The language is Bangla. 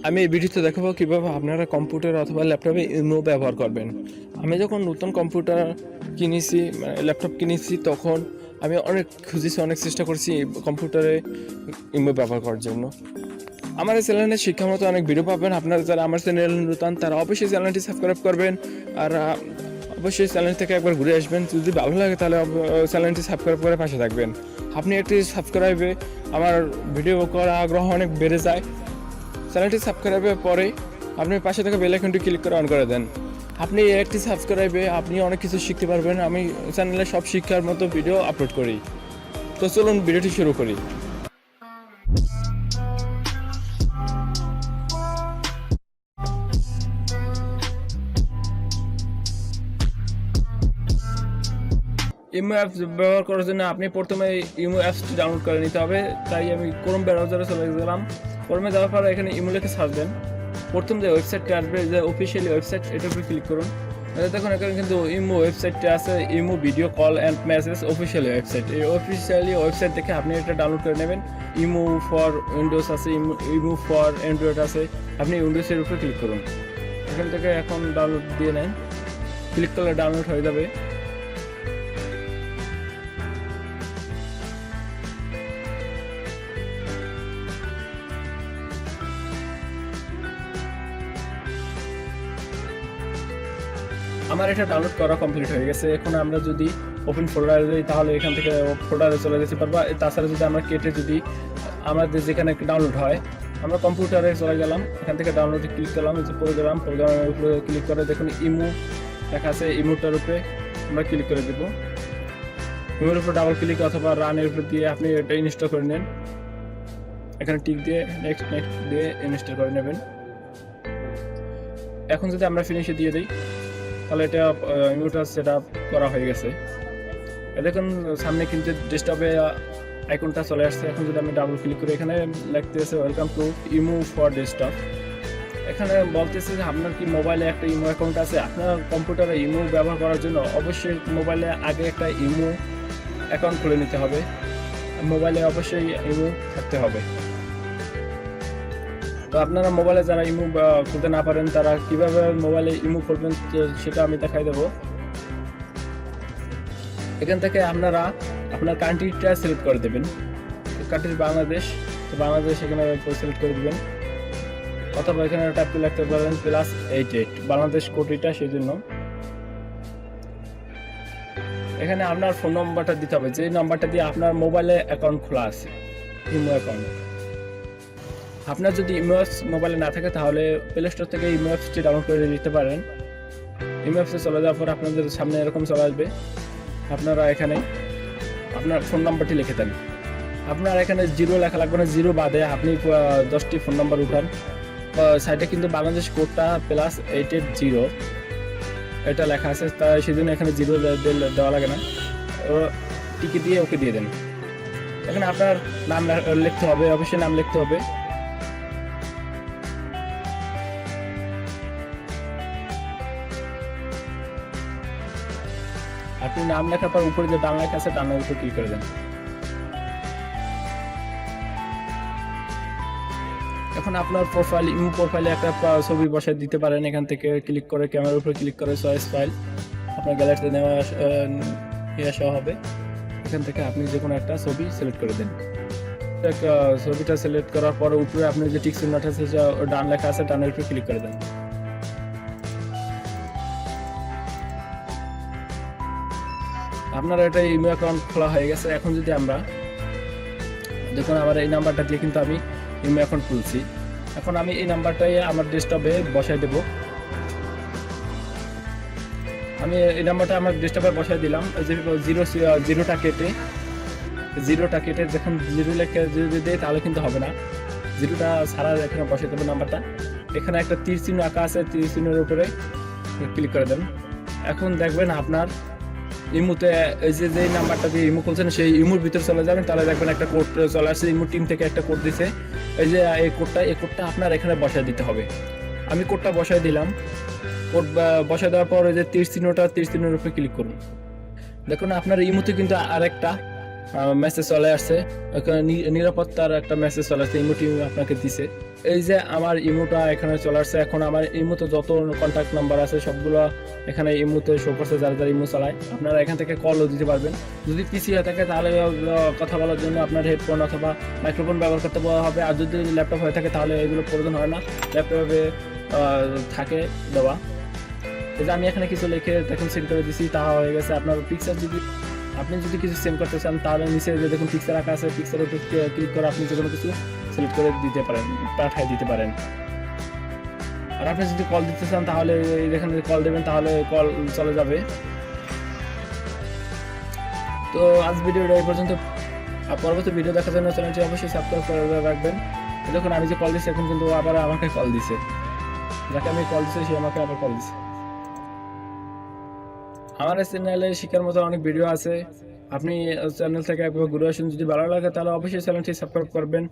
আমি এই ভিডিওতে দেখাবো কিভাবে আপনারা কম্পিউটার অথবা ল্যাপটপে ইমো ব্যবহার করবেন। আমি যখন নতুন কম্পিউটার কিনেছি, ল্যাপটপ কিনেছি, তখন আমি অনেক খুঁজেছি, অনেক চেষ্টা করছি কম্পিউটারে ইমো ব্যবহার করার জন্য। আমার এই চ্যানেলে শিক্ষামতো অনেক ভিডিও পাবেন। আপনারা যারা আমার চ্যানেল নতুন তারা অবশ্যই চ্যানেলটি সাবস্ক্রাইব করবেন, আর অবশ্যই চ্যানেল থেকে একবার ঘুরে আসবেন। যদি ভালো লাগে তাহলে চ্যানেলটি সাবস্ক্রাইব করে পাশে থাকবেন। আপনি একটি সাবস্ক্রাইবে আমার ভিডিও করার আগ্রহ অনেক বেড়ে যায়। চ্যানেলটি সাবস্ক্রাইবের পরে আপনি পাশে থাকা বেল আইকনটি ক্লিক করে অন করে দেন। আপনি একটি সাবস্ক্রাইবে আপনি অনেক কিছু শিখতে পারবেন। আমি চ্যানেলে সব শিক্ষার মতো ভিডিও আপলোড করি। তো চলুন ভিডিওটি শুরু করি। ইমো অ্যাপস ব্যবহার করার জন্য আপনি প্রথমে ইমো অ্যাপসটি ডাউনলোড করে নিতে হবে। তাই আমি ক্রোম ব্রাউজারে চলে গেলাম। ক্রোমে যাওয়ার পরে এখানে ইমো লিখে সার্চ দেন। প্রথম যে ওয়েবসাইটটি আসবে, যে অফিসিয়ালি ওয়েবসাইট, এটার উপরে ক্লিক করুন। দেখুন এখানে কিন্তু ইমো ওয়েবসাইটটি আছে, imo video call and message officially website. এই অফিসিয়ালি ওয়েবসাইট দেখে আপনি এটা ডাউনলোড করে নেবেন। ইমো ফর উইন্ডোজ আছে, ইমো ফর অ্যান্ড্রয়েড আছে। আপনি উইন্ডোজের উপরে ক্লিক করুন। এখান থেকে এখন ডাউনলোড দিয়ে নেন। ক্লিক করলে ডাউনলোড হয়ে যাবে। আমার এটা ডাউনলোড করা কমপ্লিট হয়ে গেছে। এখন আমরা যদি ওপেন ফোল্ডারে যাই তাহলে এখান থেকে ফোল্ডারে চলে যেতে পারবো। তাছাড়া যদি আমরা কেটে যদি আমাদের যেখানে ডাউনলোড হয়, আমরা কম্পিউটারে চলে গেলাম, এখান থেকে ডাউনলোডে ক্লিক করলাম, যে প্রোগ্রামের উপরে ক্লিক করে দেখুন ইমো লেখা আছে। ইমোটার উপরে আমরা ক্লিক করে দেবো। ইমোর উপর ডাবল ক্লিক অথবা রানের উপর দিয়ে আপনি এটা ইনস্টল করে নেন। এখানে টিক দিয়ে নেক্সট দিয়ে ইনস্টল করে নেবেন। এখন যদি আমরা ফিনিশে দিয়ে দিই তাহলে এটা ইমোটা সেট আপ করা হয়ে গেছে। দেখুন সামনে কিন্তু ডেস্কটপে আইকনটা চলে আসছে। এখন যদি আমি ডাবল ক্লিক করি, এখানে লিখতে আছে welcome to imo for desktop. এখানে বলতেছে যে আপনার কি মোবাইলে একটা ইমো অ্যাকাউন্ট আছে। আপনার কম্পিউটারে ইমো ব্যবহার করার জন্য অবশ্যই মোবাইলে আগে একটা ইমো অ্যাকাউন্ট খুলে নিতে হবে। মোবাইলে অবশ্যই ইমো থাকতে হবে। তো আপনারা মোবাইলে যারা ইমো খুলতে না পারেন তারা কিভাবে মোবাইলে ইমো খুলবেন সেটা আমি দেখাই দেবো। এখান থেকে আপনারা আপনার কান্ট্রিটা সিলেক্ট করে দেবেন। কান্ট্রি বাংলাদেশ, তো বাংলাদেশ এখানে সিলেক্ট করে দেবেন, অথবা এখানে ট্যাপ করে লিখতে পারেন +88 বাংলাদেশ কোডটা। সেই জন্য এখানে আপনার ফোন নম্বরটা দিতে হবে, যে নাম্বারটা দিয়ে আপনার মোবাইলে অ্যাকাউন্ট খোলা আছে, ইমো অ্যাকাউন্ট। আপনার যদি ইমো অ্যাপস মোবাইলে না থাকে তাহলে প্লে স্টোর থেকে ইমো অ্যাপসটি ডাউনলোড করে নিতে পারেন। ইমো অ্যাপসে চলে যাওয়ার পর আপনাদের সামনে এরকম চলে আসবে। আপনারা এখানে আপনার ফোন নাম্বারটি লিখে দেন। আপনার এখানে 0 লেখা লাগবে না, 0 বাদে আপনি 10টি ফোন নাম্বার উঠান। সাইডে কিন্তু বাংলাদেশ কোডটা +880 এটা লেখা আছে, তাই সেজন্য এখানে 0 দেওয়া লাগে না। টিকে দিয়ে ওকে দিয়ে দেন। এখানে আপনার নাম লিখতে হবে, অবশ্যই নাম লিখতে হবে। আপনি নাম লেখার পর উপরে যে ডান লেখা আছে ডানের উপর ক্লিক করে দেন। এখন আপনার প্রোফাইল, ইমো প্রোফাইলে একটা ছবি বসায় দিতে পারেন। এখান থেকে ক্লিক করে ক্যামেরার উপর ক্লিক করে চয়েস ফাইল আপনার গ্যালারিতে নিয়ে আসা হবে। এখান থেকে আপনি যে কোনো একটা ছবি সিলেক্ট করে দেন। ছবিটা সিলেক্ট করার পরে উপরে আপনি যে টিক চিহ্নটা আছে, ডান লেখা আছে, ডানের উপর ক্লিক করে দেন। আপনার এটা ইমেল অ্যাকাউন্ট খোলা হয়ে গেছে। এখন যদি আমরা দেখুন আমার এই নাম্বারটা দিয়ে কিন্তু আমি ইমেল অ্যাকাউন্ট খুলছি। এখন আমি এই নাম্বারটাই আমার ডেস্কটপে বসাই দেব। আমি এই নাম্বারটা আমার ডেস্কটপে বসাই দিলাম। যে জিরোটা কেটে যখন 0 লেখে যদি দেয় তাহলে কিন্তু হবে না। 0টা ছাড়া এখানে বসাই দেবো নাম্বারটা। এখানে একটা তীর চিহ্ন আঁকা আছে, তীর চিহ্নের উপরে ক্লিক করে দেন। এখন দেখবেন আপনার ইমোতে এই যে নাম্বারটা দিয়ে ইমো খুলছেন সেই ইমোর ভিতরে চলে যাবেন, তাহলে দেখবেন একটা কোড চলে আসছে। ইমো টিম থেকে একটা কোড দিছে। এই যে এই কোডটা আপনার এখানে বসায় দিতে হবে। আমি কোডটা বসায় দিলাম। কোড বসায় দেওয়ার পর এই যে তীর চিহ্নের উপরে ক্লিক করুন। দেখুন আপনার ইমোতে কিন্তু আরেকটা মেসেজ চলে আসছে, ওখানে নিরাপত্তার একটা মেসেজ চলে আসছে, ইমোটি আপনাকে দিছে। এই যে আমার ইমোটা এখানে চলে আসছে, এখন আমার ইমোতে যত কন্ট্যাক্ট নাম্বার আছে সবগুলো এখানে ইমোতে শো করছে, যারা যারা ইমো চালায়। আপনারা এখান থেকে কলও দিতে পারবেন। যদি পিসি হয়ে থাকে তাহলে কথা বলার জন্য আপনার হেডফোন অথবা মাইক্রোফোন ব্যবহার করতে বলা হবে, আর যদি ল্যাপটপ হয়ে থাকে তাহলে এগুলো প্রয়োজন হয় না, ল্যাপটপে থাকে দেওয়া। এই যে আমি এখানে কিছু লিখে দেখুন সেন্ড করে দিছি, তা হয়ে গেছে। আপনার পিকচার যদি আপনি যদি কিছু সেন্ড করতে চান তাহলে নিচে যে দেখুন পিকচার রাখা আছে, পিকচারে ক্লিক করে আপনি যে কোনো কিছু সিলেক্ট করে দিতে পারেন, পাঠিয়ে দিতে পারেন। আর আপনি যদি কল দিতে চান তাহলে এখানে কল দেবেন, তাহলে কল চলে যাবে। তো আজ ভিডিওটা এই পর্যন্ত। পরবর্তী ভিডিও দেখার জন্য চ্যানেলটি অবশ্যই সাবস্ক্রাইব করে রাখবেন। দেখুন আমি যে কল দিচ্ছি এখন কিন্তু আবার আমাকে কল দিছে, যাকে আমি কল দিচ্ছি সে আমাকে আবার কল দিছে। আমার এই চ্যানেলে শিক্ষার মতো অনেক ভিডিও আছে, আপনি চ্যানেল থেকে একবার ঘুরে আসুন। যদি ভালো লাগে তাহলে অবশ্যই চ্যানেলটি সাবস্ক্রাইব করবেন।